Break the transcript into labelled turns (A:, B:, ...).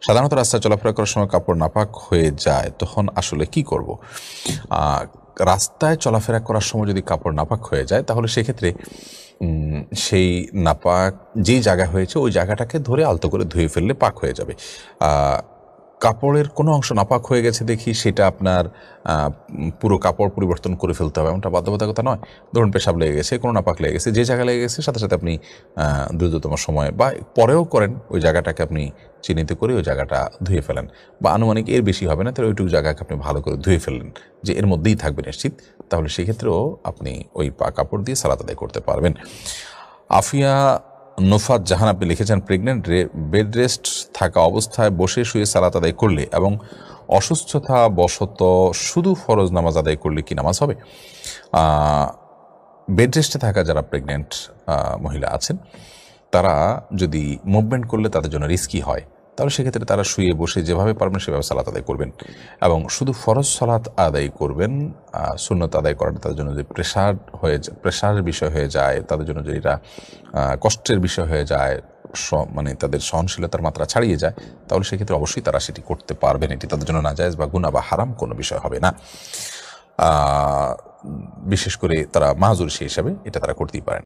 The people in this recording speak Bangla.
A: সাধারণত রাস্তায় চলাফেরা করার সময় কাপড় নাপাক হয়ে যায়, তখন আসলে কি করব? রাস্তায় চলাফেরা করার সময় যদি কাপড় নাপাক হয়ে যায়, তাহলে সেক্ষেত্রে সেই নাপাক যেই জায়গা হয়েছে ওই জায়গাটাকে ধরে আলতো করে ধুয়ে ফেললে পাক হয়ে যাবে। কাপড়ের কোনো অংশ নাপাক হয়ে গেছে দেখি সেটা আপনার পুরো কাপড় পরিবর্তন করে ফেলতে হবে এমনটা বাধ্যবাধকতা নয়। ধরুন পেশাব লেগে গেছে, কোনো নাপাক লেগে গেছে, যে জায়গায় লেগে গেছে সাথে সাথে আপনি দ্রুততম সময় বা পরেও করেন ওই জায়গাটাকে আপনি চিহ্নিত করে ওই জায়গাটা ধুয়ে ফেলেন, বা আনুমানিক এর বেশি হবে না, তাহলে ওইটুকু জায়গাকে আপনি ভালো করে ধুয়ে ফেললেন যে এর মধ্যেই থাকবে নিশ্চিত, তাহলে সেক্ষেত্রেও আপনি ওই কাপড় দিয়ে সালাত আদায় করতে পারবেন। আফিয়া নোফাত জাহান আপনি লিখেছেন, প্রেগনেন্ট বেড রেস্ট থাকা অবস্থায় বসে শুয়ে সালাত আদায় করলে এবং অসুস্থতা বশত শুধু ফরজ নামাজ আদায় করলে কি নামাজ হবে? বেড রেস্টে থাকা যারা প্রেগনেন্ট মহিলা আছেন, তারা যদি মুভমেন্ট করলে তাদের জন্য রিস্কি হয়, তাহলে সেক্ষেত্রে তারা শুয়ে বসে যেভাবে পারবেন সেভাবে সালাত আদায় করবেন এবং শুধু ফরজ সালাত আদায় করবেন। সুন্নত আদায় করাটা তাদের জন্য যদি প্রেশারের বিষয় হয়ে যায়, তাদের জন্য যদি এটা কষ্টের বিষয় হয়ে যায়, মানে তাদের সহনশীলতার মাত্রা ছাড়িয়ে যায়, তাহলে সেক্ষেত্রে অবশ্যই তারা সেটি করতে পারবেন। এটি তাদের জন্য নাজায়েজ বা গুনাহ বা হারাম কোনো বিষয় হবে না। বিশেষ করে তারা মাহজুর সেই হিসাবে এটা তারা করতেই পারেন।